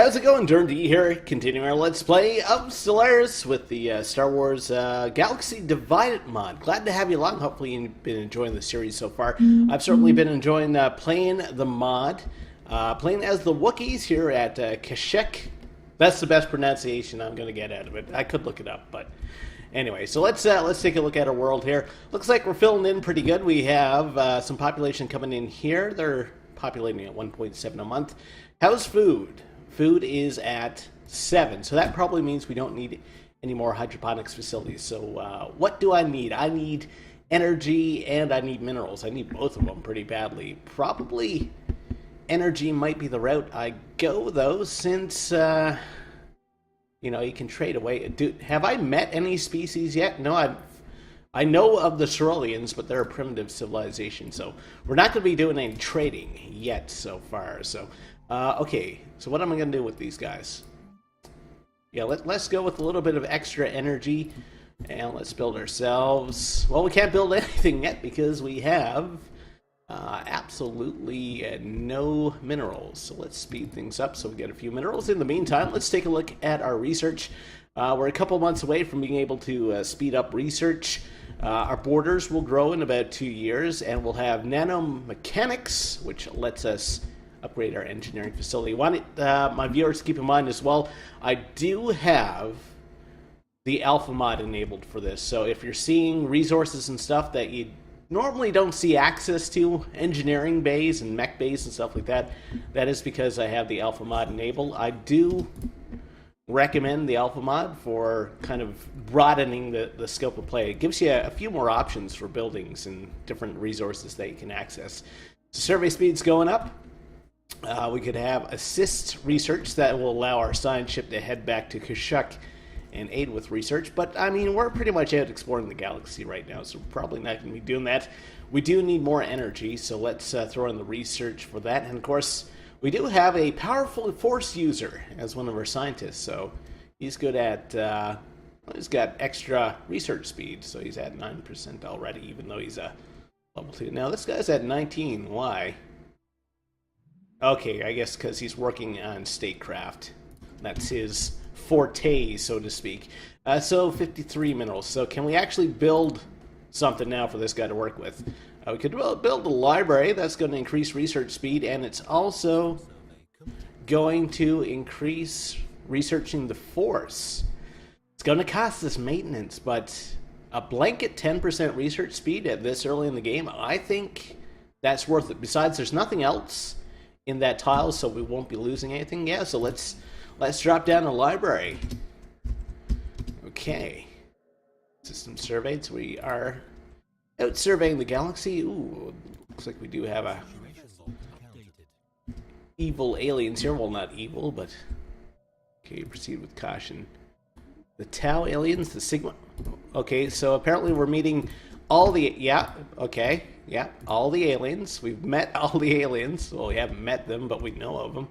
how's it going? Durinde here, continuing our Let's Play of Stellaris with the Star Wars Galaxy Divided mod. Glad to have you along. Hopefully you've been enjoying the series so far. I've certainly been enjoying playing the mod. Playing as the Wookiees here at Kashyyyk. That's the best pronunciation I'm going to get out of it. I could look it up, but anyway. So let's take a look at our world here. Looks like we're filling in pretty good. We have some population coming in here. They're populating at 1.7 a month. How's food? Food is at 7, so that probably means we don't need any more hydroponics facilities. So what do I need? I need energy and I need minerals. I need both of them pretty badly. Probably energy might be the route I go, though, since, you know, you can trade away. Have I met any species yet? No, I know of the Ceruleans, but they're a primitive civilization, so we're not going to be doing any trading yet so far. So, okay, so what am I going to do with these guys? Yeah, let's go with a little bit of extra energy, and let's build ourselves... Well, we can't build anything yet because we have absolutely no minerals. So let's speed things up so we get a few minerals. In the meantime, let's take a look at our research. We're a couple months away from being able to speed up research. Our borders will grow in about 2 years, and we'll have nanomechanics, which lets us upgrade our engineering facility. Want my viewers to keep in mind as well, I do have the alpha mod enabled for this. So if you're seeing resources and stuff that you normally don't see access to, engineering bays and mech bays and stuff like that, that is because I have the alpha mod enabled. I do recommend the alpha mod for kind of broadening the scope of play. It gives you a few more options for buildings and different resources that you can access. So survey speed's going up. We could have assist research that will allow our science ship to head back to Kashyyyk and aid with research. But, I mean, we're pretty much out exploring the galaxy right now, so we're probably not going to be doing that. We do need more energy, so let's throw in the research for that. And, of course, we do have a powerful force user as one of our scientists, so he's good at... he's got extra research speed, so he's at 9% already, even though he's a level 2. Now, this guy's at 19. Why? Okay, I guess because he's working on statecraft. That's his forte, so to speak. So 53 minerals. So can we actually build something now for this guy to work with? We could build a library. That's going to increase research speed, and it's also going to increase researching the force. It's going to cost us maintenance, but a blanket 10% research speed at this early in the game, I think that's worth it. Besides, there's nothing else in that tile, so we won't be losing anything. Yeah, so let's drop down a library. Okay. System surveyed, so we are out surveying the galaxy. Ooh, looks like we do have a evil aliens here. Well, not evil, but okay, proceed with caution. The Tau aliens, the Sigma. Okay, so apparently we're meeting all the... Yeah, okay. Yeah, all the aliens. We've met all the aliens. Well, we haven't met them, but we know of them.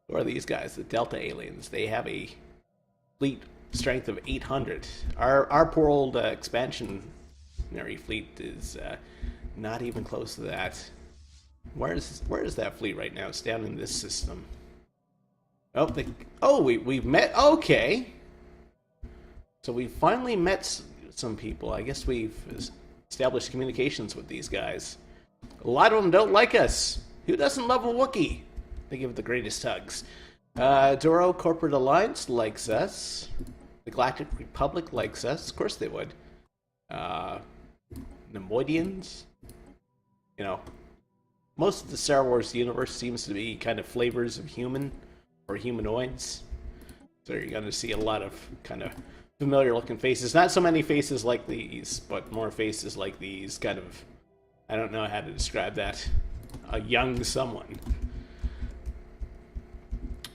Who are these guys? The Delta aliens. They have a fleet strength of 800. Our poor old expansionary fleet is not even close to that. Where is that fleet right now? It's down in this system. Oh, we've met. Okay. So we finally met some people. I guess we've established communications with these guys. A lot of them don't like us. Who doesn't love a Wookiee? They give it the greatest hugs. Doro Corporate Alliance likes us. The Galactic Republic likes us. Of course they would. Nemoidians. You know, most of the Star Wars universe seems to be kind of flavors of human or humanoids. So you're going to see a lot of kind of familiar looking faces. Not so many faces like these, but more faces like these. Kind of, I don't know how to describe that. A young someone.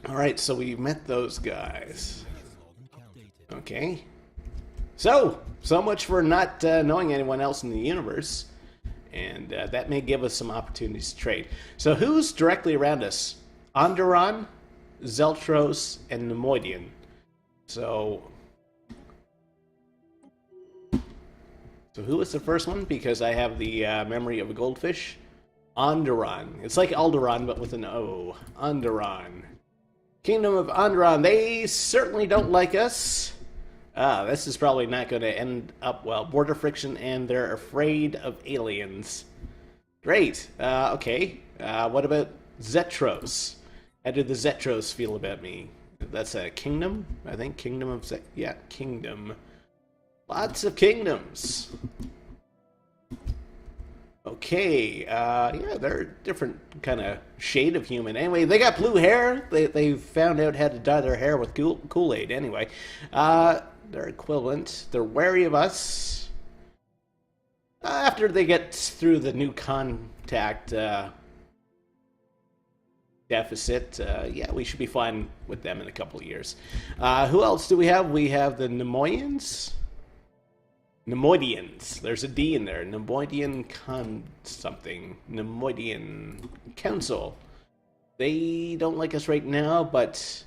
Alright, so we met those guys. Okay. So much for not knowing anyone else in the universe. And that may give us some opportunities to trade. So who's directly around us? Onderon, Zeltros, and Nemoidian. So who was the first one? Because I have the memory of a goldfish. Onderon. It's like Alderaan, but with an O. Onderon. Kingdom of Andron. They certainly don't like us. This is probably not going to end up well. Border friction, and they're afraid of aliens. Great. Okay. What about Zetros? How did the Zetros feel about me? That's a kingdom, I think. Kingdom of yeah, kingdom. Lots of kingdoms. Okay, yeah, they're a different kind of shade of human. Anyway, they got blue hair. They found out how to dye their hair with Kool-Aid. Anyway, they're equivalent. They're wary of us. After they get through the new contact deficit, yeah, we should be fine with them in a couple of years. Who else do we have? We have the Nemoidians. Nemoidians. There's a D in there. Nemoidian something. Nemoidian Council. They don't like us right now, but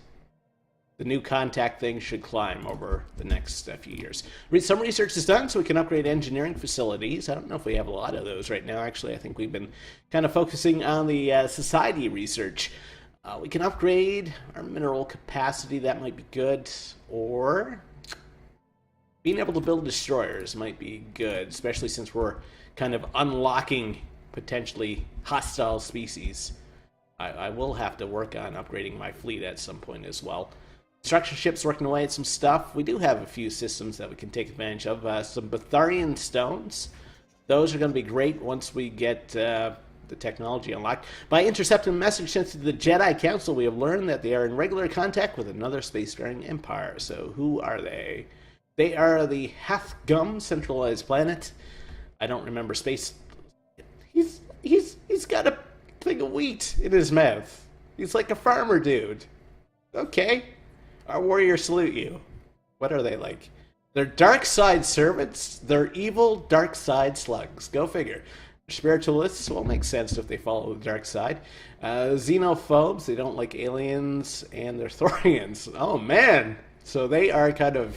the new contact thing should climb over the next few years. Some research is done so we can upgrade engineering facilities. I don't know if we have a lot of those right now. Actually, I think we've been kind of focusing on the society research. We can upgrade our mineral capacity. That might be good. Or being able to build destroyers might be good, especially since we're kind of unlocking potentially hostile species. I will have to work on upgrading my fleet at some point as well. Construction ships working away at some stuff. We do have a few systems that we can take advantage of. Some Betharian stones. Those are going to be great once we get the technology unlocked. By intercepting a message sent to the Jedi Council, we have learned that they are in regular contact with another spacefaring empire. So who are they? They are the Hathgum centralized planet. I don't remember space. He's got a thing of wheat in his mouth. He's like a farmer dude. Okay. Our warriors salute you. What are they like? They're dark side servants. They're evil dark side slugs. Go figure. Spiritualists will make sense if they follow the dark side. Xenophobes, they don't like aliens, and they're Thorians. Oh man. So they are kind of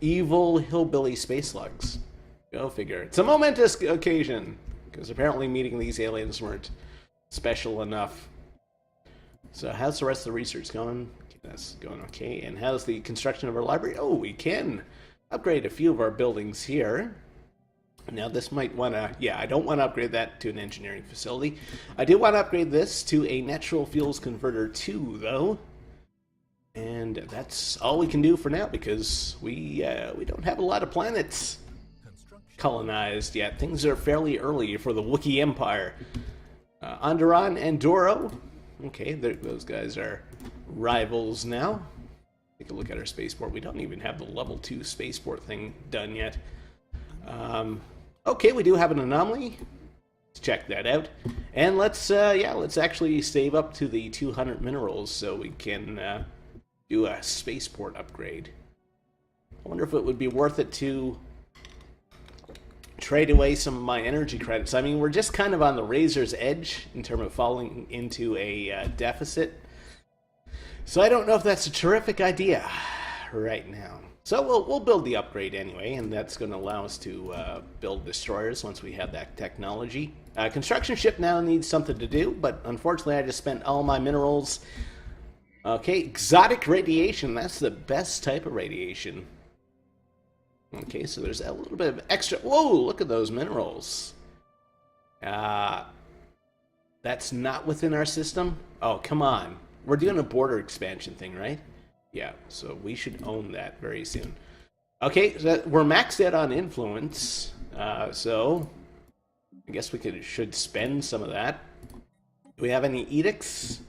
evil hillbilly space slugs. Go figure. It's a momentous occasion, because apparently meeting these aliens weren't special enough. So how's the rest of the research going? That's going okay. And how's the construction of our library? Oh, we can upgrade a few of our buildings here. Now this might want to, yeah, I don't want to upgrade that to an engineering facility. I do want to upgrade this to a natural fuels converter 2, though. And that's all we can do for now, because we don't have a lot of planets colonized yet. Things are fairly early for the Wookiee Empire. Onderon and Doro. Okay, those guys are rivals now. Take a look at our spaceport. We don't even have the level 2 spaceport thing done yet. Okay, we do have an anomaly. Let's check that out. And let's actually save up to the 200 minerals so we can do a spaceport upgrade. I wonder if it would be worth it to trade away some of my energy credits. I mean, we're just kind of on the razor's edge in terms of falling into a deficit. So I don't know if that's a terrific idea right now. So we'll build the upgrade anyway, and that's going to allow us to build destroyers once we have that technology. Construction ship now needs something to do, but unfortunately I just spent all my minerals. Okay, exotic radiation. That's the best type of radiation. Okay, so there's a little bit of extra. Whoa, look at those minerals. That's not within our system? Oh, come on. We're doing a border expansion thing, right? Yeah, so we should own that very soon. Okay, so we're maxed out on influence, so I guess we should spend some of that. Do we have any edicts?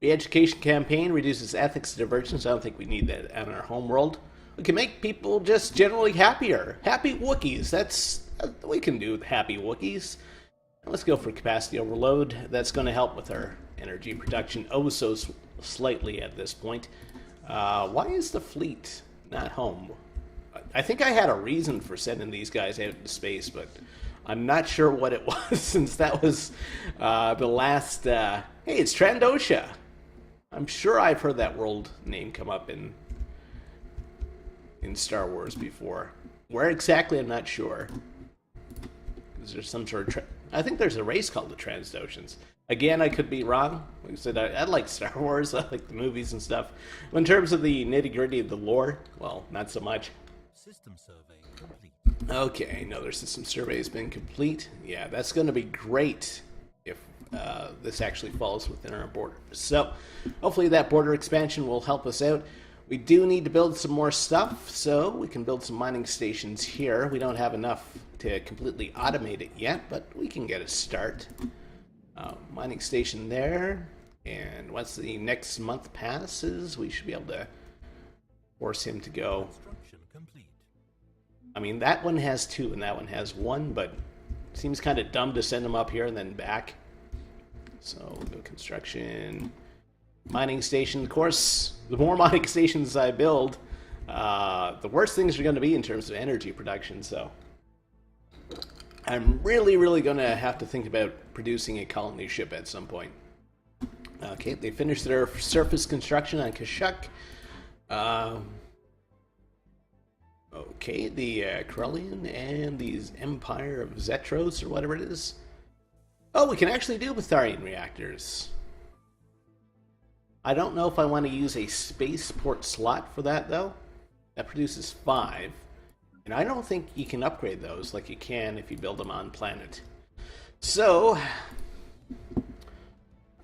The education campaign reduces ethics divergence. I don't think we need that on our homeworld. We can make people just generally happier. Happy Wookiees. We can do happy Wookiees. Let's go for capacity overload. That's going to help with our energy production oh so slightly at this point. Why is the fleet not home? I think I had a reason for sending these guys out into space, but I'm not sure what it was, since that was the last... Hey, it's Trandosha. I'm sure I've heard that world name come up in Star Wars before. Where exactly, I'm not sure. Is there some sort of... I think there's a race called the Transdoshans. Again, I could be wrong. Like I said, I like Star Wars, I like the movies and stuff. In terms of the nitty gritty of the lore, well, not so much. System survey complete. Okay, another system survey has been complete. Yeah, that's going to be great if this actually falls within our border. So, hopefully that border expansion will help us out. We do need to build some more stuff, so we can build some mining stations here. We don't have enough to completely automate it yet, but we can get a start. Mining station there, and once the next month passes, we should be able to force him to go. Construction complete. I mean, that one has 2 and that one has 1, but it seems kind of dumb to send them up here and then back. So we'll go construction, mining station. Of course, the more mining stations I build, the worse things are going to be in terms of energy production. So I'm really going to have to think about producing a colony ship at some point. Okay, they finished their surface construction on Kashyyyk. Okay, the Corellian and these Empire of Zetros, or whatever it is. Oh, we can actually do Betharian reactors. I don't know if I want to use a spaceport slot for that, though. That produces 5. And I don't think you can upgrade those like you can if you build them on planet. So,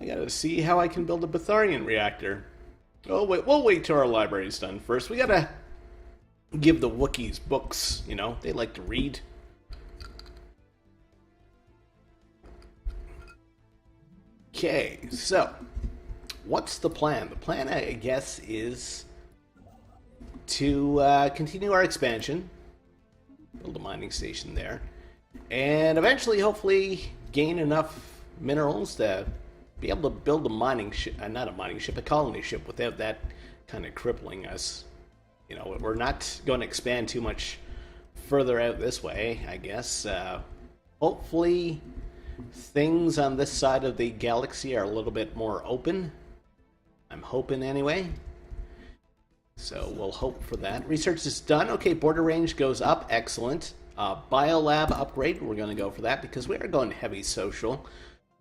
I gotta see how I can build a Betharian reactor. Oh, wait, we'll wait till our library's done first. We gotta give the Wookiees books, you know, they like to read. Okay, so what's the plan? The plan, I guess, is to continue our expansion, build a mining station there, and eventually, hopefully, gain enough minerals to be able to build a mining ship, not a mining ship, a colony ship, without that kind of crippling us. You know, we're not going to expand too much further out this way, I guess. Hopefully, things on this side of the galaxy are a little bit more open. I'm hoping anyway. So we'll hope for that. Research is done. Okay, border range goes up. Excellent. Biolab upgrade. We're going to go for that because we are going heavy social.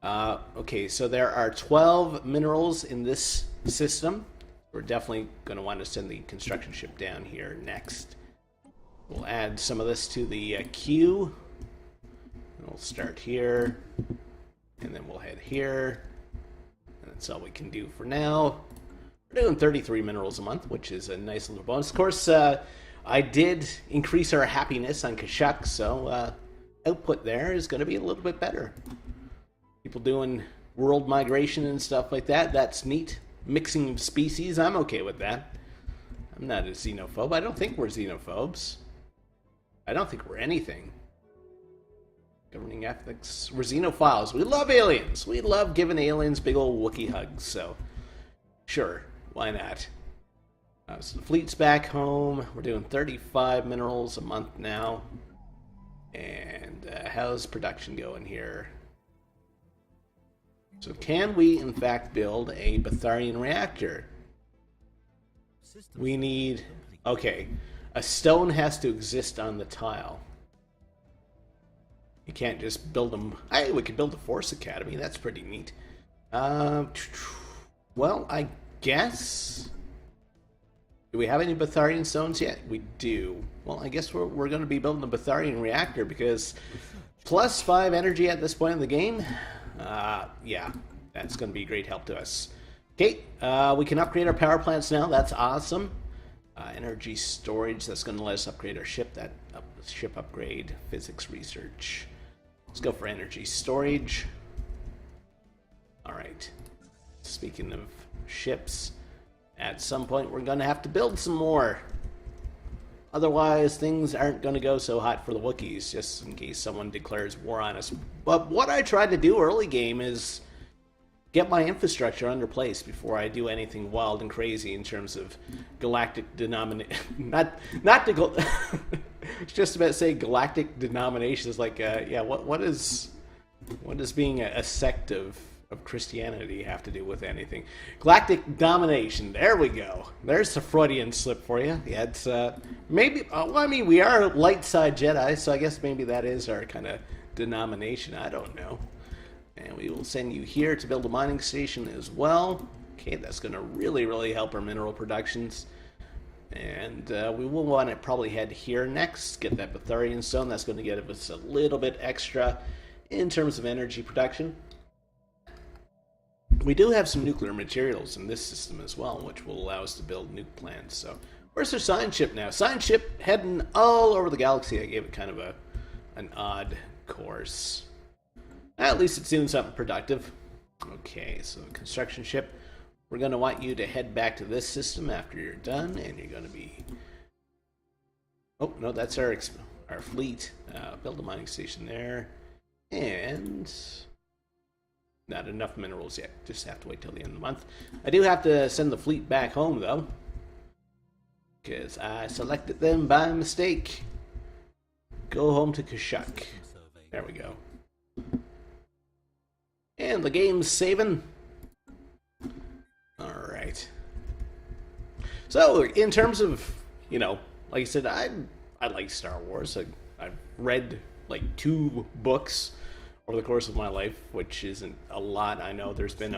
Okay, so there are 12 minerals in this system. We're definitely going to want to send the construction ship down here next. We'll add some of this to the queue. We'll start here, and then we'll head here. And that's all we can do for now. We're doing 33 minerals a month, which is a nice little bonus. Of course, I did increase our happiness on Kashyyyk, so output there is going to be a little bit better. People doing world migration and stuff like that, that's neat. Mixing of species, I'm okay with that. I'm not a xenophobe. I don't think we're xenophobes. I don't think we're anything. Governing ethics. We're xenophiles. We love aliens. We love giving aliens big old Wookiee hugs, so sure, why not? So the fleet's back home. We're doing 35 minerals a month now. And how's production going here? So can we, in fact, build a Betharian reactor? We need... Okay, a stone has to exist on the tile. You can't just build them... Hey, we could build a Force Academy. That's pretty neat. Well, I guess... Do we have any Betharian stones yet? We do. Well, I guess we're going to be building a Betharian reactor because plus 5 energy at this point in the game... yeah, that's going to be a great help to us. Okay, we can upgrade our power plants now. That's awesome. Energy storage, that's going to let us upgrade our ship. That ship upgrade, physics research. Let's go for energy storage. All right. Speaking of ships, at some point we're going to have to build some more. Otherwise, things aren't going to go so hot for the Wookiees, just in case someone declares war on us. But what I tried to do early game is get my infrastructure under place before I do anything wild and crazy in terms of galactic denomination. Not the it's just about to say galactic denominations. Like, yeah, what does being a sect of Christianity have to do with anything? Galactic domination. There we go. There's the Freudian slip for you. Yeah, it's maybe. Well, I mean, we are light side Jedi, so I guess maybe that is our kind of denomination. I don't know. And we will send you here to build a mining station as well. Okay, that's going to really help our mineral productions. And we will want to probably head here next, get that Betharian stone. That's going to give us a little bit extra in terms of energy production. We do have some nuclear materials in this system as well, which will allow us to build nuke plants. So, where's our science ship now? Science ship heading all over the galaxy. I gave it kind of an odd course. At least it's doing something productive. Okay, so construction ship. We're going to want you to head back to this system after you're done, and you're going to be... Oh, no, that's our fleet. Build a mining station there. And... not enough minerals yet. Just have to wait till the end of the month. I do have to send the fleet back home, though. Because I selected them by mistake. Go home to Kashuk. There we go. And the game's saving. Alright. So, in terms of, you know, like I said, I like Star Wars. I've read, like, 2 books over the course of my life, which isn't a lot. I know there's been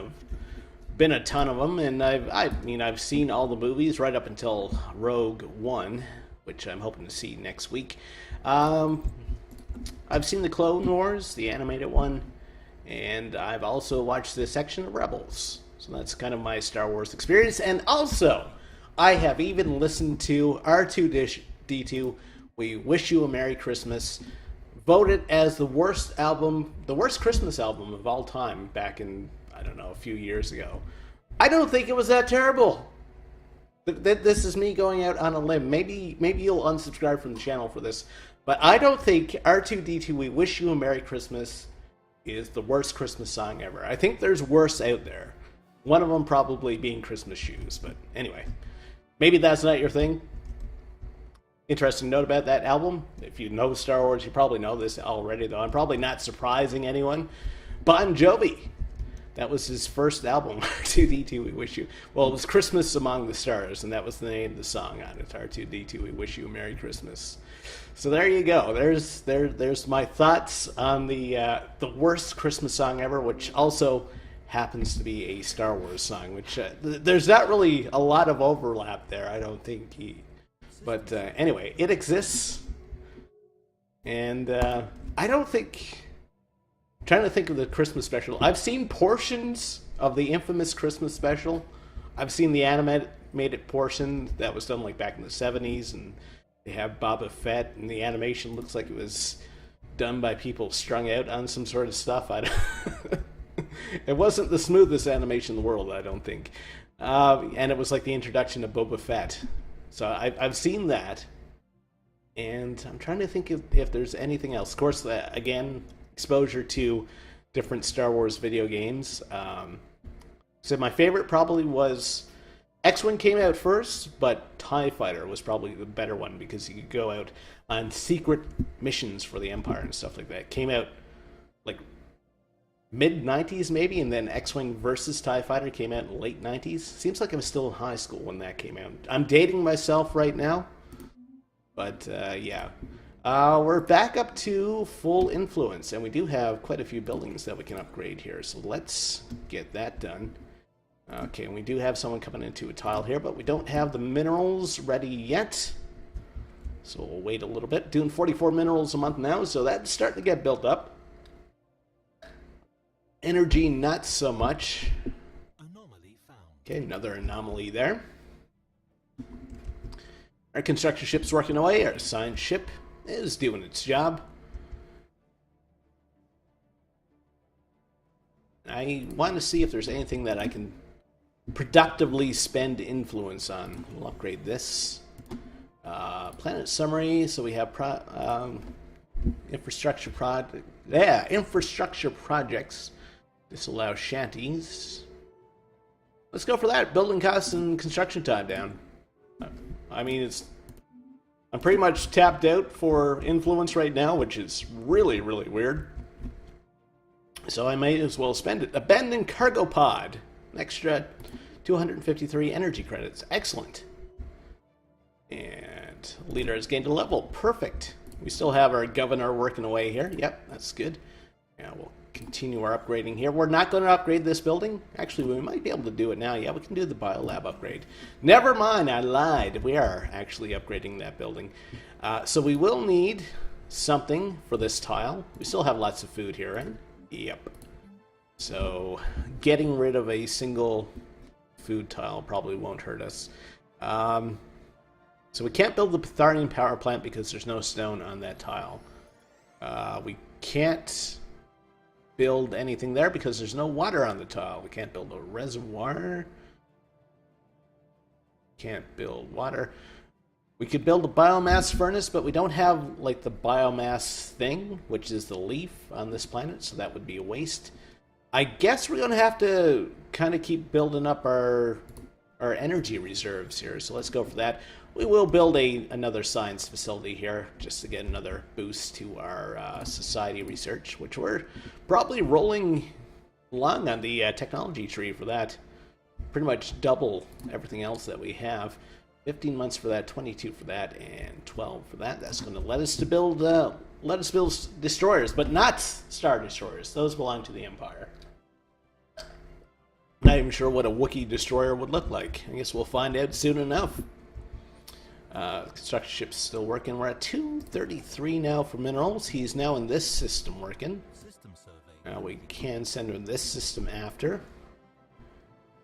a ton of them, and I've seen all the movies right up until Rogue One, which I'm hoping to see next week. I've seen the Clone Wars, the animated one, and I've also watched this section of Rebels. So that's kind of my Star Wars experience. And also, I have even listened to R2-D2, We Wish You a Merry Christmas, voted as the worst Christmas album of all time back in, I don't know, a few years ago. I don't think it was that terrible. This is me going out on a limb. Maybe you'll unsubscribe from the channel for this, but I don't think R2-D2 We Wish You a Merry Christmas is the worst Christmas song ever. I think there's worse out there. One of them probably being Christmas Shoes, but anyway. Maybe that's not your thing. Interesting note about that album. If you know Star Wars, you probably know this already, though. I'm probably not surprising anyone. Bon Jovi. That was his first album, R2-D2 We Wish You... Well, it was Christmas Among the Stars, and that was the name of the song on it. R2-D2 We Wish You a Merry Christmas. So there you go. There's my thoughts on the worst Christmas song ever, which also happens to be a Star Wars song, which there's not really a lot of overlap there, I don't think. But anyway, it exists, and I don't think... I'm trying to think of the Christmas special. I've seen portions of the infamous Christmas special. I've seen the animated portion that was done like back in the 70s, and they have Boba Fett, and the animation looks like it was done by people strung out on some sort of stuff. It wasn't the smoothest animation in the world, I don't think. And it was like the introduction of Boba Fett. So I've seen that, and I'm trying to think if there's anything else. Of course, again, exposure to different Star Wars video games. So my favorite probably was... X-Wing came out first, but TIE Fighter was probably the better one because you could go out on secret missions for the Empire and stuff like that. Came out like mid-90s maybe, and then X-Wing versus TIE Fighter came out in the late 90s. Seems like I was still in high school when that came out. I'm dating myself right now, but yeah. We're back up to full influence, and we do have quite a few buildings that we can upgrade here, so let's get that done. Okay, and we do have someone coming into a tile here, but we don't have the minerals ready yet. So we'll wait a little bit. Doing 44 minerals a month now, so that's starting to get built up. Energy, not so much. Anomaly found. Okay, another anomaly there. Our construction ship's working away. Our science ship is doing its job. I want to see if there's anything that I can productively spend influence on. We'll upgrade this. Planet summary. So we have infrastructure projects. This allows shanties. Let's go for that. Building costs and construction time down. I mean, I'm pretty much tapped out for influence right now, which is really, really weird. So I may as well spend it. Abandoned cargo pod. An extra 253 energy credits. Excellent. And leader has gained a level. Perfect. We still have our governor working away here. Yep, that's good. Yeah, we'll continue our upgrading here. We're not going to upgrade this building. Actually, we might be able to do it now. Yeah, we can do the biolab upgrade. Never mind, I lied. We are actually upgrading that building. So we will need something for this tile. We still have lots of food here, right? Yep. So getting rid of a single food tile probably won't hurt us. So we can't build the Betharian power plant because there's no stone on that tile. We can't build anything there because there's no water on the tile. We can't build a reservoir. Can't build water. We could build a biomass furnace, but we don't have like the biomass thing, which is the leaf on this planet, so that would be a waste. I guess we're going to have to kind of keep building up our energy reserves here, so let's go for that. We will build another science facility here, just to get another boost to our society research, which we're probably rolling along on the technology tree for that. Pretty much double everything else that we have. 15 months for that, 22 for that, and 12 for that. That's going to let us build destroyers, but not Star Destroyers. Those belong to the Empire. Not even sure what a Wookiee destroyer would look like. I guess we'll find out soon enough. Construction ship's still working. We're at 233 now for minerals. He's now in this system working. System survey. We can send him this system after.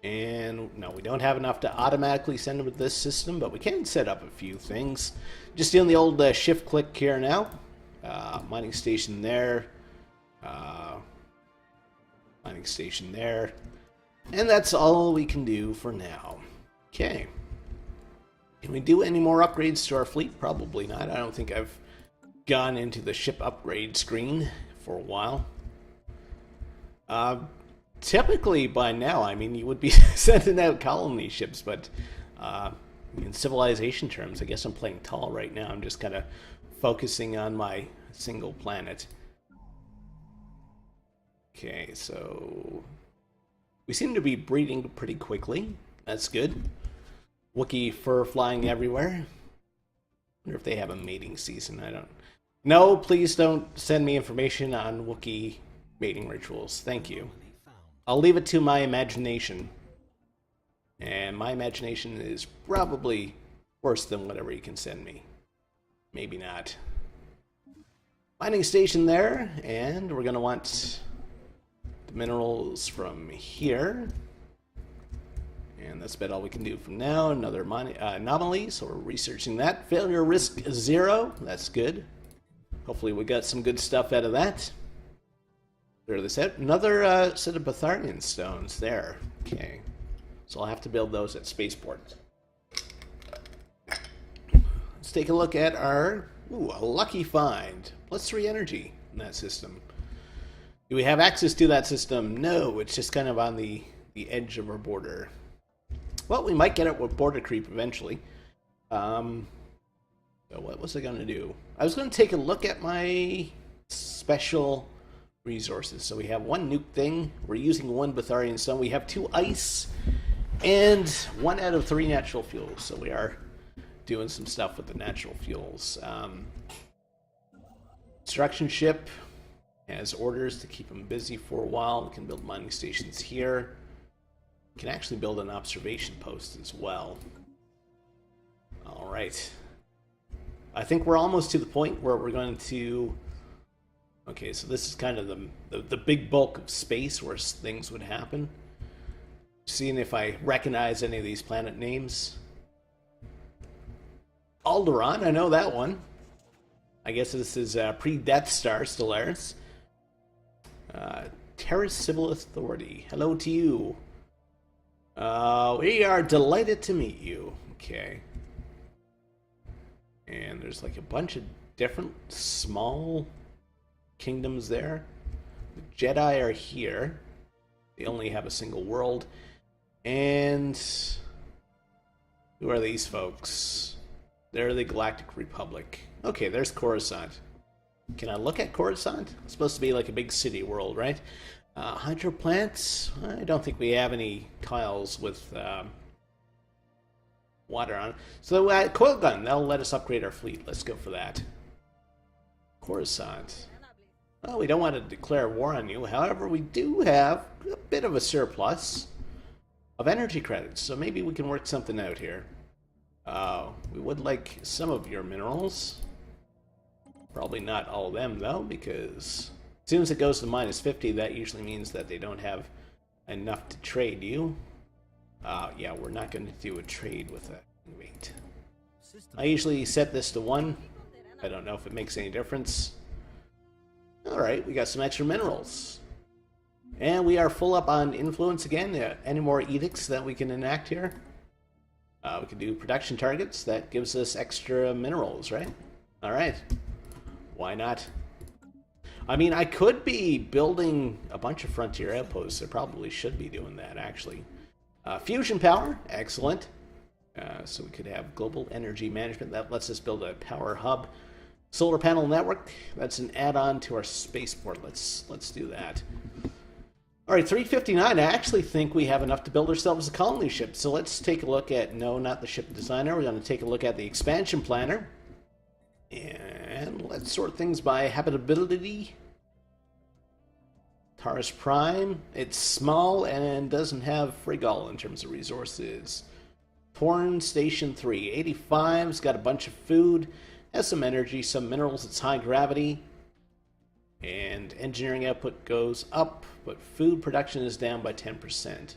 And no, we don't have enough to automatically send him to this system, but we can set up a few things. Just doing the old shift click here now. Mining station there. Mining station there. And that's all we can do for now. Okay. Can we do any more upgrades to our fleet? Probably not. I don't think I've gone into the ship upgrade screen for a while. Typically by now, I mean, you would be sending out colony ships, but in civilization terms, I guess I'm playing tall right now. I'm just kind of focusing on my single planet. Okay, so we seem to be breeding pretty quickly. That's good. Wookiee fur flying everywhere. Wonder if they have a mating season. I don't. No, please don't send me information on Wookiee mating rituals. Thank you. I'll leave it to my imagination. And my imagination is probably worse than whatever you can send me. Maybe not. Mining station there, and we're going to want the minerals from here. And that's about all we can do for now. Another anomaly, so we're researching that. Failure risk 0. That's good. Hopefully we got some good stuff out of that. Clear this out. Another set of Betharian stones there. Okay. So I'll have to build those at spaceports. Let's take a look at our... Ooh, a lucky find. +3 energy in that system. Do we have access to that system? No, it's just kind of on the edge of our border. Well, we might get it with border creep eventually. So what was I going to do? I was going to take a look at my special resources. So we have one nuke thing. We're using one Betharian stone. We have 2 ice and 1 out of 3 natural fuels. So we are doing some stuff with the natural fuels. Construction ship has orders to keep them busy for a while. We can build mining stations here. We can actually build an observation post as well. All right. I think we're almost to the point where we're going to... Okay, so this is kind of the big bulk of space where things would happen. Seeing if I recognize any of these planet names. Alderaan, I know that one. I guess this is pre-Death Star Stellaris. Terra Civil Authority. Hello to you. We are delighted to meet you. Okay. And there's like a bunch of different small kingdoms there. The Jedi are here. They only have a single world. And who are these folks? They're the Galactic Republic. Okay, there's Coruscant. Can I look at Coruscant? It's supposed to be like a big city world, right? Hydro plants? I don't think we have any tiles with water on it. So coil gun, that'll let us upgrade our fleet. Let's go for that. Coruscant. Well, we don't want to declare war on you. However, we do have a bit of a surplus of energy credits, so maybe we can work something out here. We would like some of your minerals. Probably not all of them, though, because as soon as it goes to -50, that usually means that they don't have enough to trade you. Yeah, we're not going to do a trade with that. Wait. I usually set this to 1. I don't know if it makes any difference. Alright, we got some extra minerals. And we are full up on influence again. Any more edicts that we can enact here? We can do production targets. That gives us extra minerals, right? Alright. Why not? I mean, I could be building a bunch of frontier outposts. I probably should be doing that, actually. Fusion power, excellent. So we could have global energy management. That lets us build a power hub. Solar panel network, that's an add-on to our spaceport. Let's do that. Alright, 359. I actually think we have enough to build ourselves a colony ship. So let's take a look at, no, not the ship designer. We're going to take a look at the expansion planner. And let's sort things by habitability. Taurus Prime, it's small and doesn't have Frigol in terms of resources. Torn Station 3, 85's got a bunch of food, has some energy, some minerals, it's high gravity. And engineering output goes up, but food production is down by 10%.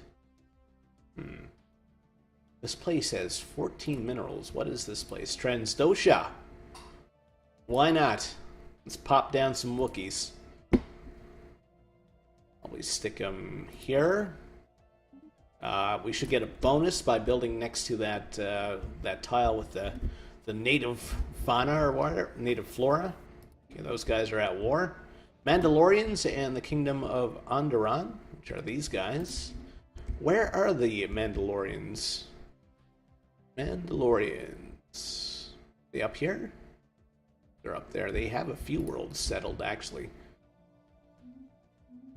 This place has 14 minerals. What is this place? Transdosha. Why not? Let's pop down some Wookiees. Always stick them here. We should get a bonus by building next to that that tile with the native fauna or whatever, native flora. Okay, those guys are at war. Mandalorians and the Kingdom of Onderon, which are these guys. Where are the Mandalorians? Mandalorians. They up here? They're up there. They have a few worlds settled, actually.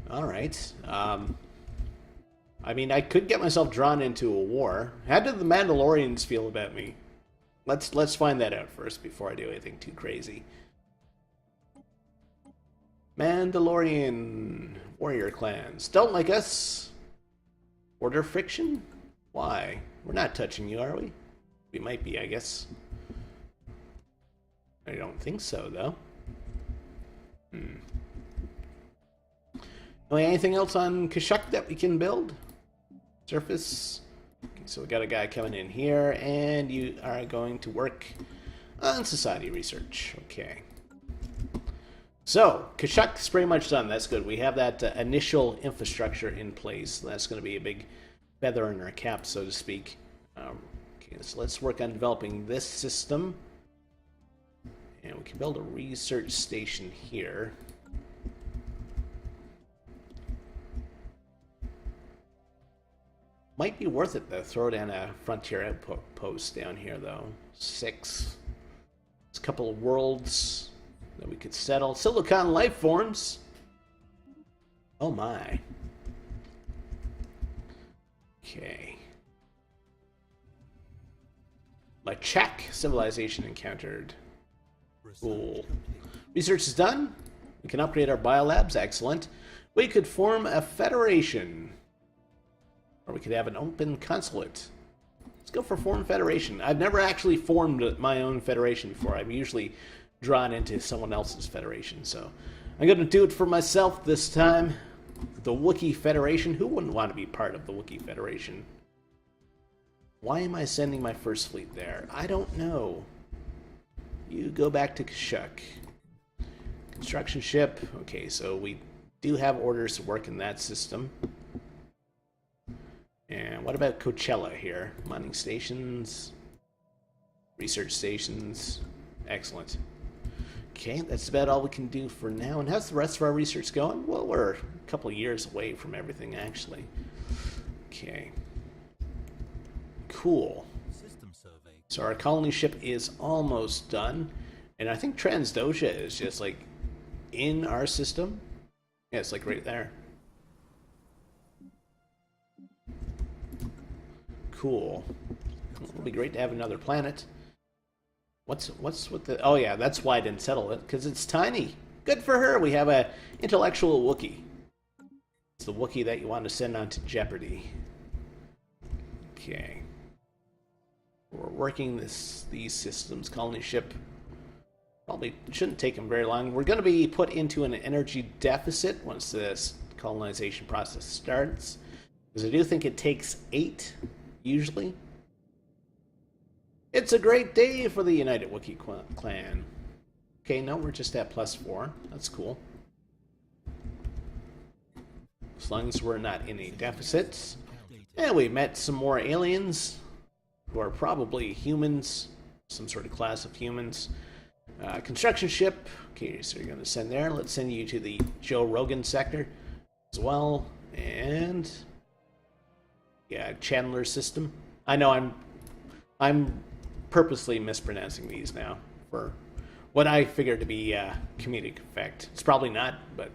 Alright. I mean, I could get myself drawn into a war. How did the Mandalorians feel about me? Let's find that out first before I do anything too crazy. Mandalorian warrior clans. Don't like us. Order friction? Why? We're not touching you, are we? We might be, I guess. I don't think so, though. Anything else on Kashyyyk that we can build? Surface. Okay, so we got a guy coming in here, and you are going to work on society research. Okay. So, Kashyyyk is pretty much done. That's good. We have that initial infrastructure in place. That's going to be a big feather in our cap, so to speak. Okay, so let's work on developing this system. And we can build a research station here. Might be worth it to throw down a frontier outpost down here, though. 6. There's a couple of worlds that we could settle. Silicon life forms. Oh my. Okay. Lachak civilization encountered. Cool. Research is done. We can upgrade our biolabs. Excellent. We could form a federation. Or we could have an open consulate. Let's go for Foreign Federation. I've never actually formed my own federation before. I'm usually drawn into someone else's federation. So I'm going to do it for myself this time. The Wookiee Federation. Who wouldn't want to be part of the Wookiee Federation? Why am I sending my first fleet there? I don't know. You go back to Kashyyyk. Construction ship. Okay, so we do have orders to work in that system. And what about Coachella here? Mining stations. Research stations. Excellent. Okay, that's about all we can do for now. And how's the rest of our research going? Well, we're a couple of years away from everything, actually. Okay. Cool. So our colony ship is almost done. And I think Transdosha is just like in our system. Yeah, it's like right there. Cool. It'll be great to have another planet. What's with the... Oh yeah, that's why I didn't settle it, because it's tiny. Good for her. We have a intellectual Wookiee. It's the Wookiee that you want to send on to Jeopardy. Okay. We're working these systems. Colony ship probably shouldn't take them very long. We're going to be put into an energy deficit once this colonization process starts. Because I do think it takes 8, usually. It's a great day for the United Wookiee clan. Okay, no, we're just at +4. That's cool. As long as we're not in a deficit. And we met some more aliens who are probably humans, some sort of class of humans. Construction ship. Okay, so you're going to send there. Let's send you to the Joe Rogan sector as well. And yeah, Chandler system. I know I'm purposely mispronouncing these now for what I figure to be comedic effect. It's probably not, but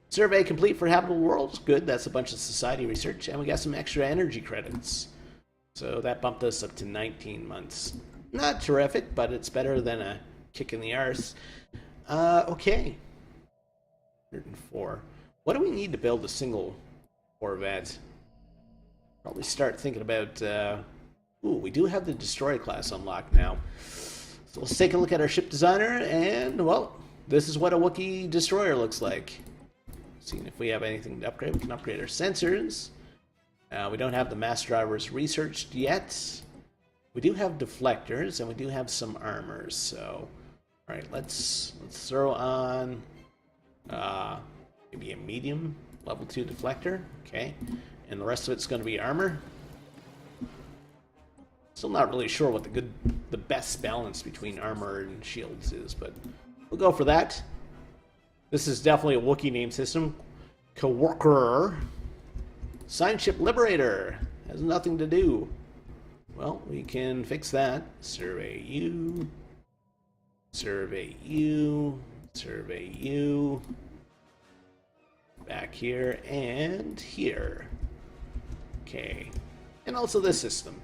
survey complete for habitable worlds. Good. That's a bunch of society research, and we got some extra energy credits. So that bumped us up to 19 months. Not terrific, but it's better than a kick in the arse. Okay. 104. What do we need to build a single Corvette? Probably start thinking about... ooh, we do have the Destroyer class unlocked now. So let's take a look at our ship designer, and, well, this is what a Wookiee Destroyer looks like. Seeing if we have anything to upgrade. We can upgrade our sensors. We don't have the mass drivers researched yet. We do have deflectors, and we do have some armors. So, all right, let's throw on maybe a medium level 2 deflector. Okay, and the rest of it's going to be armor. Still not really sure what the best balance between armor and shields is, but we'll go for that. This is definitely a Wookiee name system. Coworker. Science ship Liberator. Has nothing to do. Well, we can fix that. Survey you. Survey you. Survey you. Back here and here. Okay. And also this system.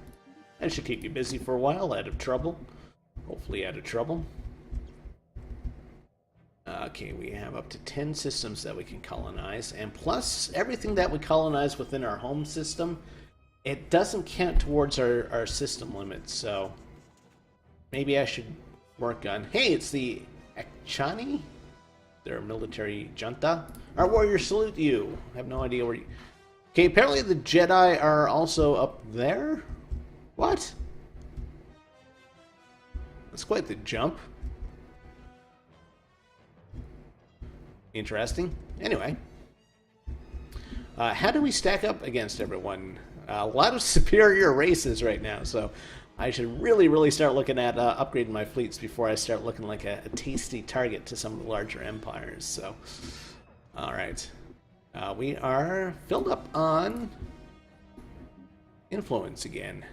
That should keep you busy for a while, out of trouble. Hopefully out of trouble. Okay, we have up to 10 systems that we can colonize, and plus everything that we colonize within our home system, it doesn't count towards our system limits, so maybe I should work on... Hey, it's the Akchani? They're a military junta. Our warriors salute you. I have no idea where you... Okay, apparently the Jedi are also up there? What? That's quite the jump. Interesting. Anyway. How do we stack up against everyone? A lot of superior races right now, so I should really start looking at upgrading my fleets before I start looking like a tasty target to some of the larger empires. So, alright. We are filled up on influence again.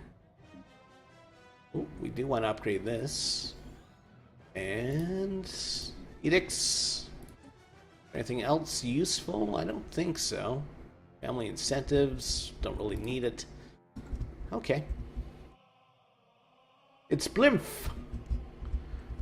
Ooh, we do want to upgrade this. And edicts. Anything else useful? I don't think so. Family incentives. Don't really need it. Okay. It's Blimp.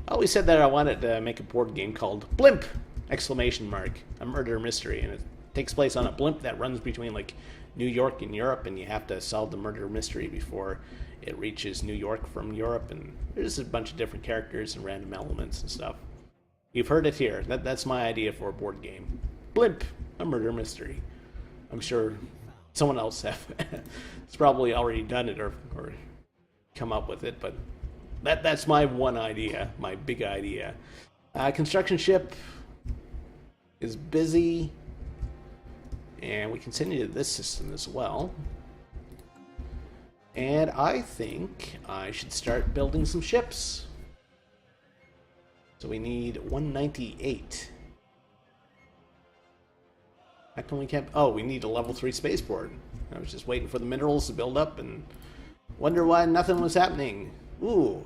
I always said that I wanted to make a board game called Blimp! Exclamation mark. A murder mystery. And it takes place on a blimp that runs between like New York and Europe, and you have to solve the murder mystery before it reaches New York from Europe, and there's a bunch of different characters and random elements and stuff. You've heard it here. That's my idea for a board game. Blimp, a murder mystery. I'm sure someone else has probably already done it or come up with it, but that's my one idea, my big idea. Construction ship is busy, and we continue this system as well. And I think I should start building some ships. So we need 198. How come we can't... Oh, we need a level 3 spaceport. I was just waiting for the minerals to build up and wonder why nothing was happening. Ooh.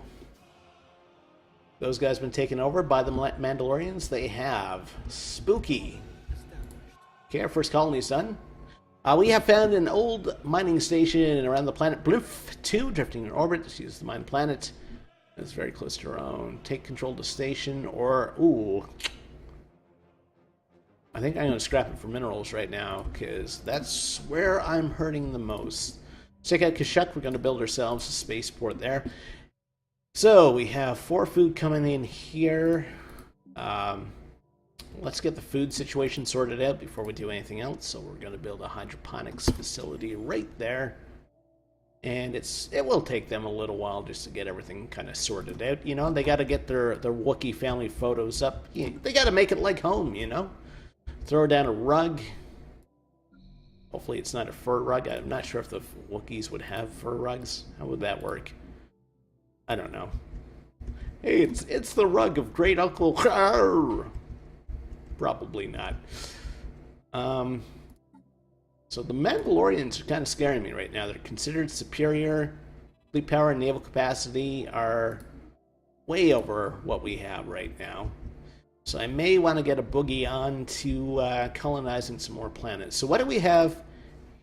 Those guys been taken over by the Mandalorians? They have. Spooky. Okay, our first colony is done. We have found an old mining station around the planet Blimp 2, drifting in orbit. This is the mine planet. It's very close to our own. Take control of the station, or... Ooh. I think I'm going to scrap it for minerals right now, because that's where I'm hurting the most. Check out Kashuk. We're going to build ourselves a spaceport there. So, we have 4 food coming in here. Let's get the food situation sorted out before we do anything else. So, we're going to build a hydroponics facility right there. And it will take them a little while just to get everything kind of sorted out. You know, they got to get their Wookiee family photos up. They got to make it like home, you know? Throw down a rug. Hopefully it's not a fur rug. I'm not sure if the Wookiees would have fur rugs. How would that work? I don't know. Hey, it's the rug of Great Uncle. Probably not. So the Mandalorians are kind of scaring me right now. They're considered superior. Fleet power and naval capacity are way over what we have right now. So I may want to get a boogie on to colonizing some more planets. So what do we have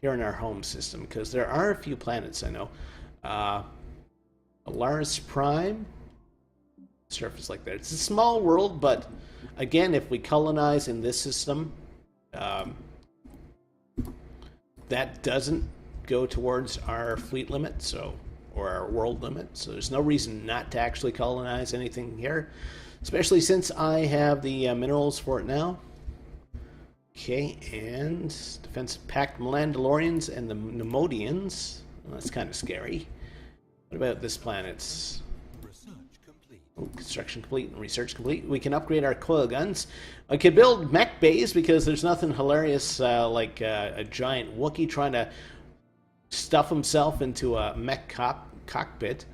here in our home system? Because there are a few planets, I know. Stellaris Prime. Surface like that. It's a small world, but again, if we colonize in this system, that doesn't go towards our fleet limit, so or our world limit. So there's no reason not to actually colonize anything here. Especially since I have the minerals for it now. Okay, and defensive pact Mandalorians and the Nemodians. Well, that's kind of scary. What about this planet's? Research complete. Oh, construction complete and research complete. We can upgrade our coil guns. I could build mech bays because there's nothing hilarious like a giant Wookiee trying to stuff himself into a mech cockpit.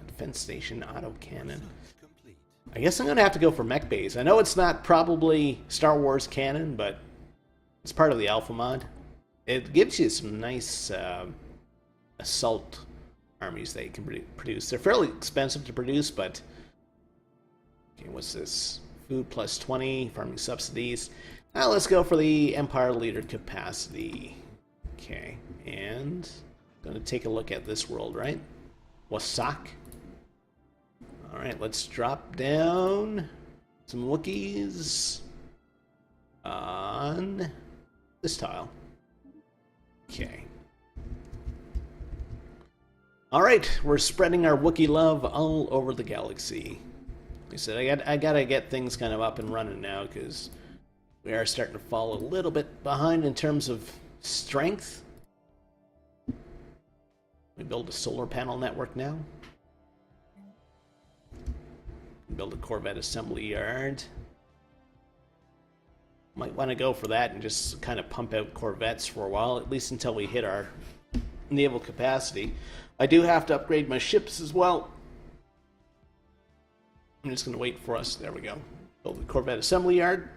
Defense station, autocannon. I guess I'm going to have to go for mech bays. I know it's not probably Star Wars canon, but it's part of the Alpha mod. It gives you some nice assault armies that you can produce. They're fairly expensive to produce, but... Okay, what's this? Food plus 20, farming subsidies. Now let's go for the Empire Leader capacity. Okay, and... going to take a look at this world, right? Wasak. Alright, let's drop down some Wookiees on this tile. Okay. Alright, we're spreading our Wookiee love all over the galaxy. Like I said, I gotta get things kind of up and running now, because we are starting to fall a little bit behind in terms of strength. We build a solar panel network now. Build a Corvette assembly yard. Might want to go for that and just kind of pump out Corvettes for a while, at least until we hit our naval capacity. I do have to upgrade my ships as well. I'm just going to wait for us. There we go. Build the Corvette assembly yard.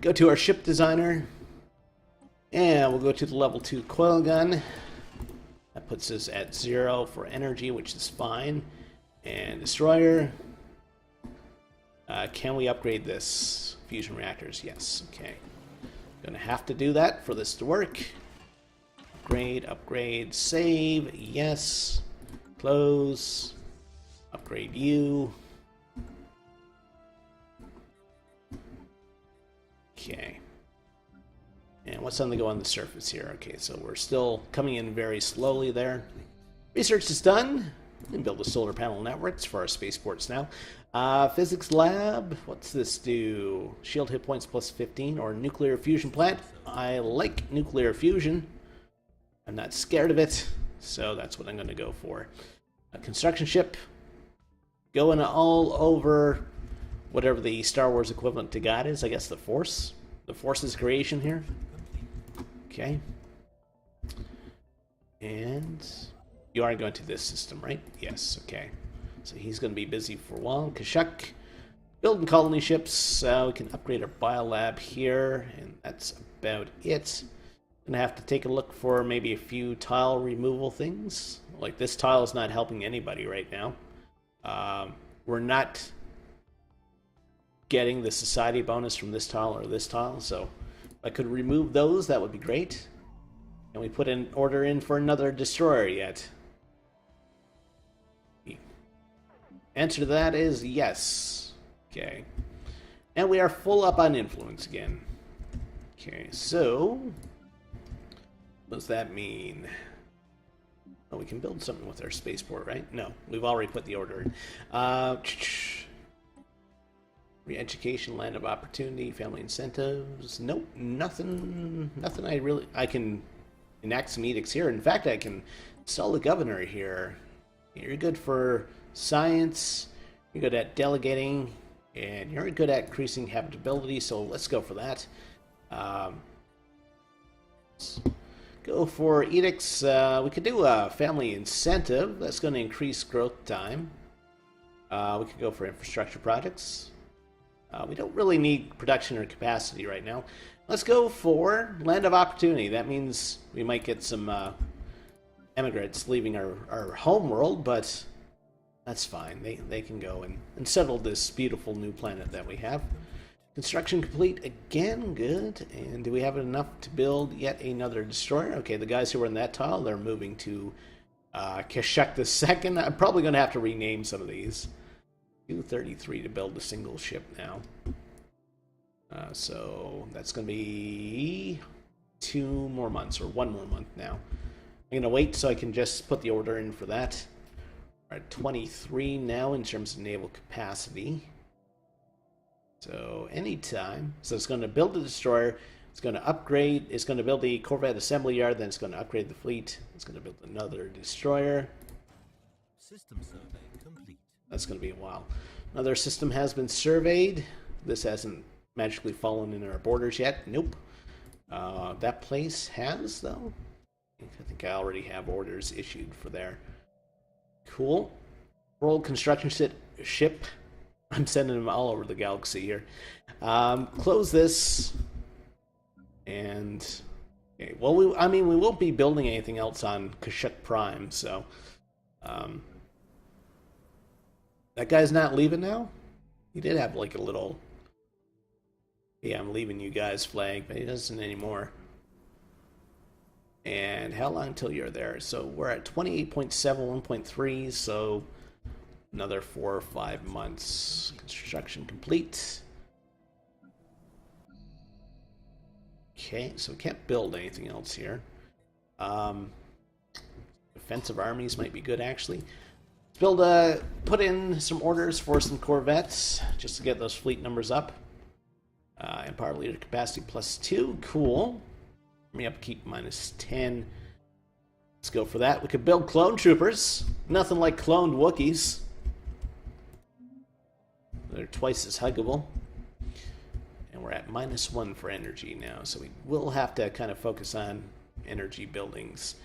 Go to our ship designer. And we'll go to the level 2 coil gun. That puts us at 0 for energy, which is fine. And destroyer. Can we upgrade this? Fusion reactors, yes. Okay. Gonna have to do that for this to work. Upgrade, save, yes. Close. Upgrade you. Okay. And what's on the go on the surface here? Okay, so we're still coming in very slowly there. Research is done. We can build the solar panel networks for our spaceports now. Physics lab, what's this do? Shield hit points plus 15, or nuclear fusion plant. I like nuclear fusion. I'm not scared of it, so that's what I'm going to go for. A construction ship, going all over whatever the Star Wars equivalent to God is. I guess the Force. The Force's creation here. Okay. And you are going to this system, right? Yes, okay. So he's going to be busy for a while. Kashuk, building colony ships. We can upgrade our biolab here, and that's about it. Gonna have to take a look for maybe a few tile removal things. Like this tile is not helping anybody right now. We're not getting the society bonus from this tile or this tile, so if I could remove those, that would be great. And we put an order in for another destroyer yet. The answer to that is yes. Okay. And we are full up on influence again. Okay, so what does that mean? Oh, we can build something with our spaceport, right? No, we've already put the order in. Re-education, land of opportunity, family incentives. Nope, nothing. Nothing. I can enact some edicts here. In fact, I can install the governor here. You're good for science. You're good at delegating, and you're good at increasing habitability. So let's go for that. Let's go for edicts. We could do a family incentive. That's going to increase growth time. We could go for infrastructure projects. We don't really need production or capacity right now. Let's go for land of opportunity. That means we might get some immigrants leaving our home world, but that's fine. They can go and settle this beautiful new planet that we have. Construction complete again, good. And do we have enough to build yet another destroyer? Okay, the guys who were in that tile, they're moving to Kashuk II. I'm probably going to have to rename some of these. 233 to build a single ship now. So that's going to be 2 more months, or 1 more month now. I'm going to wait so I can just put the order in for that. We're at 23 now in terms of naval capacity. So anytime. So it's going to build a destroyer. It's going to upgrade. It's going to build the Corvette assembly yard. Then it's going to upgrade the fleet. It's going to build another destroyer. System survey complete. That's going to be a while. Another system has been surveyed. This hasn't magically fallen in our borders yet. Nope. That place has, though. I think I already have orders issued for there. Cool. World construction ship. I'm sending them all over the galaxy here. Close this. And okay, well, we won't be building anything else on Kashuk Prime, so that guy's not leaving now? He did have like a little, yeah, I'm leaving you guys flag, but he doesn't anymore. And how long till you're there? So we're at 28.7, 1.3, so another 4 or 5 months. Construction complete. Okay, so we can't build anything else here. Defensive armies might be good, actually. Let's put in some orders for some corvettes, just to get those fleet numbers up. Empire leader capacity +2, cool. Army upkeep -10. Let's go for that. We could build clone troopers. Nothing like cloned Wookiees. They're twice as huggable. And we're at -1 for energy now, so we will have to kind of focus on energy buildings.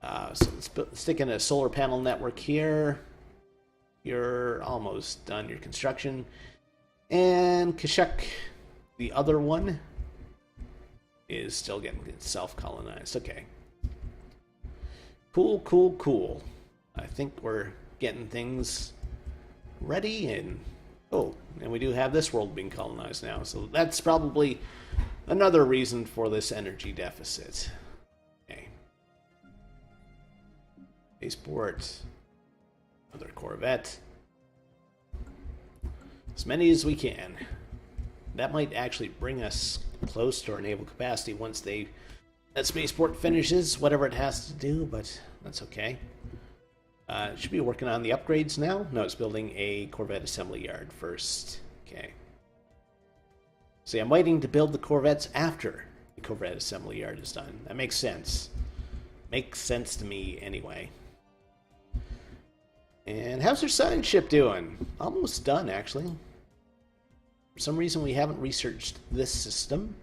So let's stick in a solar panel network here. You're almost done your construction. And Kashuk, the other one, is still getting self-colonized. Okay. Cool, cool, cool. I think we're getting things ready, and and we do have this world being colonized now, so that's probably another reason for this energy deficit. Okay. Spaceport. Another Corvette. As many as we can. That might actually bring us close to our naval capacity once that spaceport finishes whatever it has to do, but that's okay. It should be working on the upgrades now. No, it's building a Corvette assembly yard first. Okay. See, I'm waiting to build the Corvettes after the Corvette assembly yard is done. That makes sense. Makes sense to me anyway. And how's our science ship doing? Almost done, actually. For some reason, we haven't researched this system.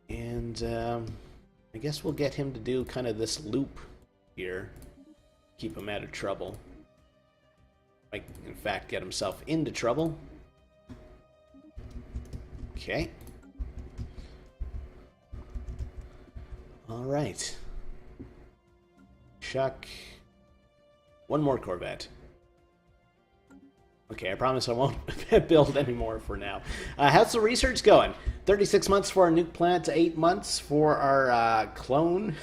And I guess we'll get him to do kind of this loop here. Keep him out of trouble. Might, in fact, get himself into trouble. Okay. Alright. Chuck. One more Corvette. Okay, I promise I won't build any more for now. How's the research going? 36 months for our nuke plant, 8 months for our clone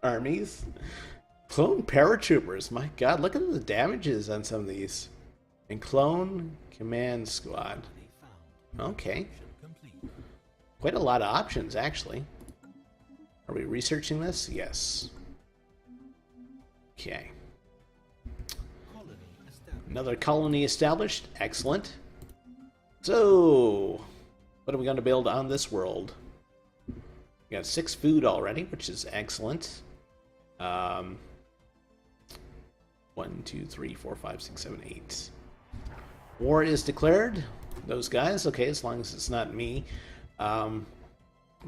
armies. Clone paratroopers, my god, look at the damages on some of these. And clone command squad. Okay. Quite a lot of options, actually. Are we researching this? Yes. Okay. Another colony established. Excellent. So, what are we going to build on this world? We got 6 food already, which is excellent. 1, 2, 3, 4, 5, 6, 7, 8. War is declared. Those guys. Okay, as long as it's not me.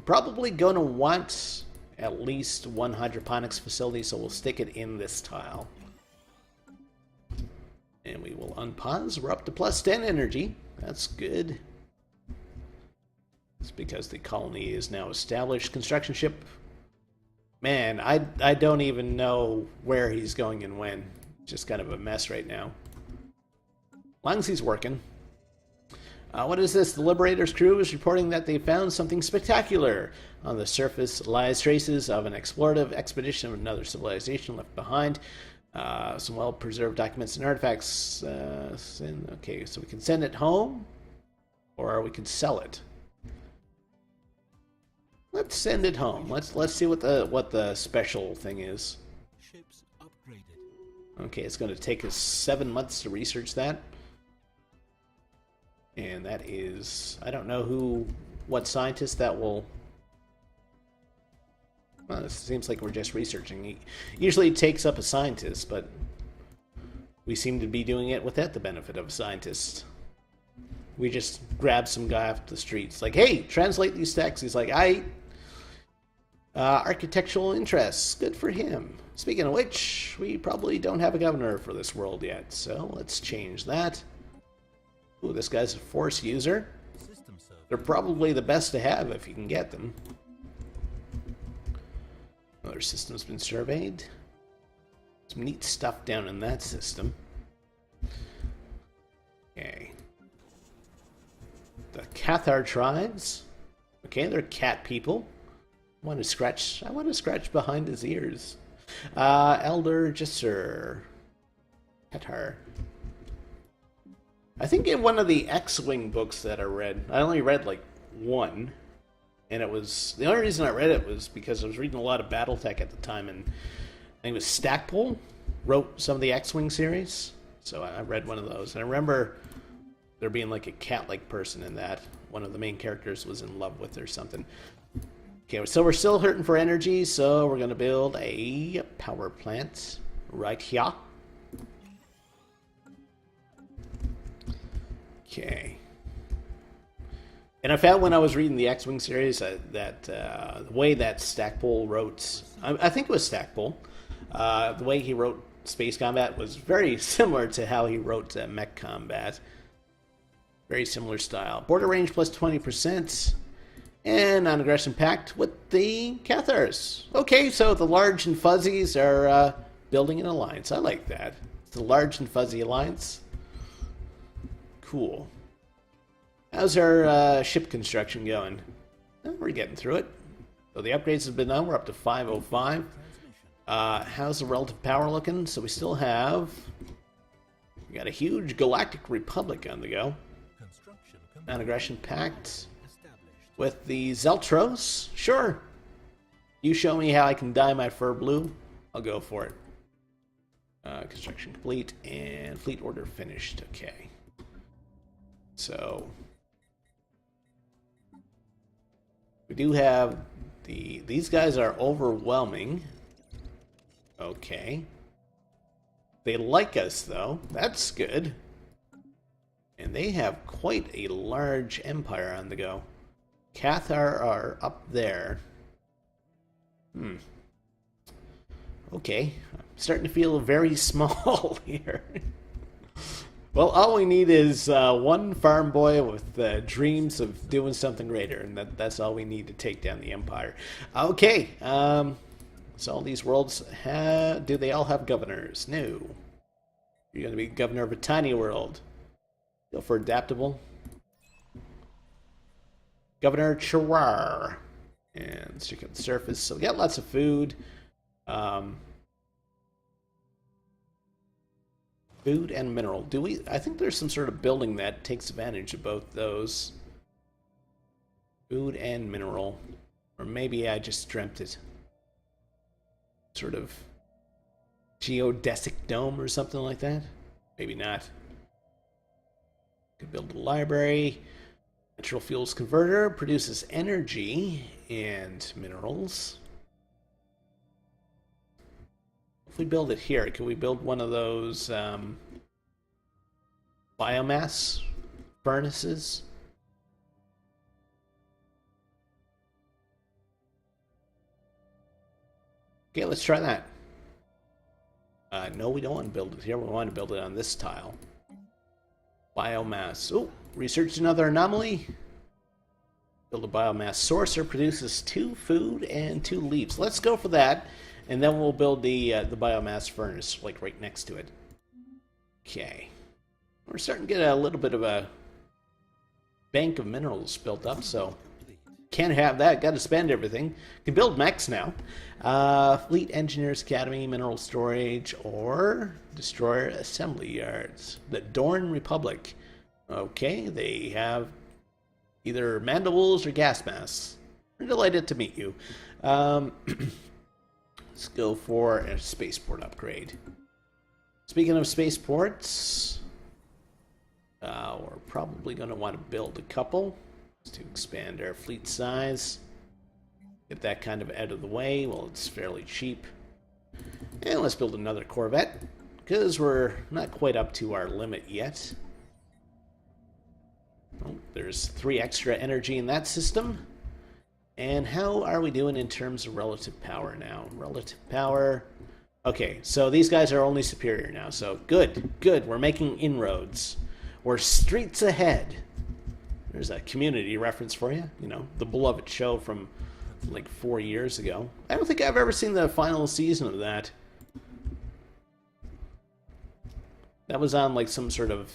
Probably going to want at least one hydroponics facility, so we'll stick it in this tile. And we will unpause. We're up to plus 10 energy. That's good. It's because the colony is now established. Construction ship. Man, I don't even know where he's going and when. Just kind of a mess right now. As long as he's working. What is this? The Liberator's crew is reporting that they found something spectacular. On the surface lies traces of an explorative expedition of another civilization left behind. Some well-preserved documents and artifacts. Okay, so we can send it home, or we can sell it. Let's send it home. Let's see what the special thing is. Ships upgraded. Okay, it's going to take us 7 months to research that. And that is, I don't know what scientist that will. Well, it seems like we're just researching. Usually it takes up a scientist, but we seem to be doing it without the benefit of a scientist. We just grab some guy off the streets, like, hey, translate these texts. He's like, architectural interests. Good for him. Speaking of which, we probably don't have a governor for this world yet, so let's change that. Ooh, this guy's a force user. They're probably the best to have if you can get them. Another system's been surveyed. Some neat stuff down in that system. Okay. The Cathar tribes. Okay, they're cat people. I want to scratch behind his ears. Elder Jesser. Cathar. I think in one of the X-Wing books that I read, I only read like one, and it was, the only reason I read it was because I was reading a lot of Battletech at the time, and I think it was Stackpole wrote some of the X-Wing series, so I read one of those, and I remember there being like a cat-like person in that. One of the main characters was in love with or something. Okay, so we're still hurting for energy, so we're going to build a power plant right here. Okay. And I found when I was reading the X-Wing series that the way that Stackpole wrote, I think it was Stackpole, the way he wrote space combat was very similar to how he wrote mech combat. Very similar style. Border range plus 20%, and non-aggression pact with the Cathars. Okay, so the large and fuzzies are building an alliance. I like that. It's the large and fuzzy alliance. Cool. How's our ship construction going? We're getting through it. So the upgrades have been done. We're up to 505. How's the relative power looking? So we still have... We got a huge Galactic Republic on the go. Non-aggression pact with the Zeltros. Sure. You show me how I can dye my fur blue. I'll go for it. Construction complete and fleet order finished. Okay. So we do have these guys are overwhelming. Okay. They like us though. That's good. And they have quite a large empire on the go. Cathar are up there. Okay. I'm starting to feel very small here. Well, all we need is one farm boy with dreams of doing something greater, and that's all we need to take down the empire. Okay, so all these worlds do they all have governors? No. You're going to be governor of a tiny world. Go for adaptable. Governor Chawar. And let's check out the surface. So we got lots of food. Food and mineral. Do we? I think there's some sort of building that takes advantage of both those. Food and mineral. Or maybe I just dreamt it. Sort of geodesic dome or something like that. Maybe not. Could build a library. Natural fuels converter produces energy and minerals. If we build it here, can we build one of those biomass furnaces? Okay, let's try that. No, we don't want to build it here. We want to build it on this tile. Biomass. Oh, research another anomaly. Build a biomass sourcer. Produces 2 food and 2 leaves. Let's go for that, and then we'll build the biomass furnace, like right next to it. Okay. We're starting to get a little bit of a bank of minerals built up, so can't have that. Got to spend everything. Can build mechs now. Fleet Engineers Academy, mineral storage, or destroyer assembly yards. The Dorn Republic. Okay, they have either mandibles or gas masks. We're delighted to meet you. Let's go for a spaceport upgrade. Speaking of spaceports, we're probably going to want to build a couple to expand our fleet size. Get that kind of out of the way. Well, it's fairly cheap. And let's build another Corvette, because we're not quite up to our limit yet. Oh, there's 3 extra energy in that system. And how are we doing in terms of relative power now? Relative power. Okay, so these guys are only superior now. So good, good. We're making inroads. We're streets ahead. There's a Community reference for you. You know, the beloved show from like 4 years ago. I don't think I've ever seen the final season of that. That was on like some sort of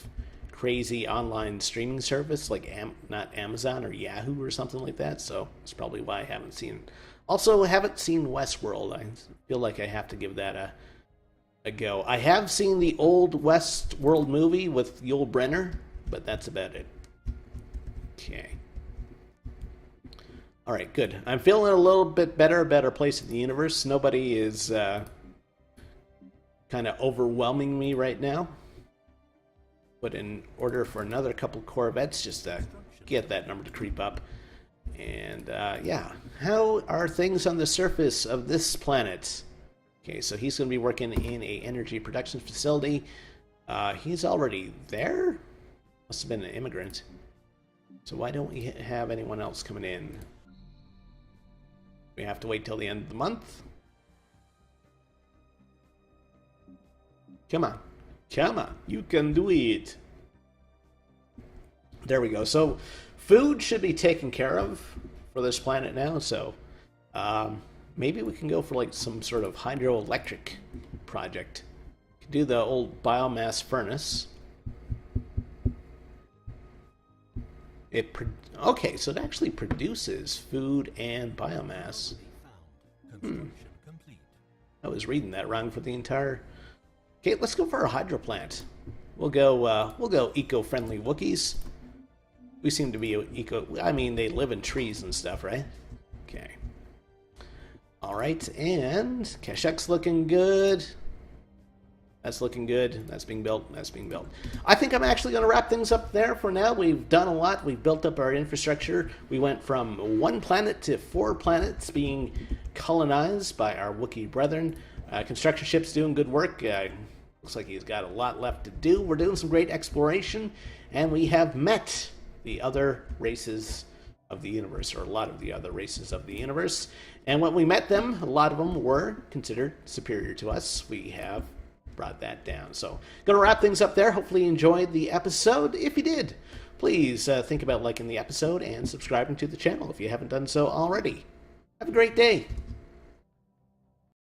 crazy online streaming service, like not Amazon or Yahoo or something like that. So that's probably why I haven't seen. Also, haven't seen Westworld. I feel like I have to give that a go. I have seen the old Westworld movie with Yul Brynner, but that's about it. Okay. All right, good. I'm feeling a little bit better about our place in the universe. Nobody is kind of overwhelming me right now. But in order for another couple Corvettes, just to get that number to creep up. And yeah, how are things on the surface of this planet? Okay, so he's going to be working in a energy production facility. He's already there? Must have been an immigrant. So why don't we have anyone else coming in? We have to wait till the end of the month. Come on. Come on. You can do it. There we go. So food should be taken care of for this planet now. So maybe we can go for like some sort of hydroelectric project. Do the old biomass furnace. Okay, so it actually produces food and biomass. I was reading that wrong for the entire. Okay, let's go for a hydro plant. We'll go eco-friendly Wookiees. We seem to be eco. I mean, they live in trees and stuff, right? Okay. All right, and Kashuk's looking good. That's looking good. That's being built. That's being built. I think I'm actually going to wrap things up there for now. We've done a lot. We've built up our infrastructure. We went from 1 planet to 4 planets being colonized by our Wookiee brethren. Construction ship's doing good work. Looks like he's got a lot left to do. We're doing some great exploration, and we have met the other races of the universe, or a lot of the other races of the universe. And when we met them, a lot of them were considered superior to us. We have brought that down. So, going to wrap things up there. Hopefully you enjoyed the episode. If you did, please think about liking the episode and subscribing to the channel if you haven't done so already. Have a great day.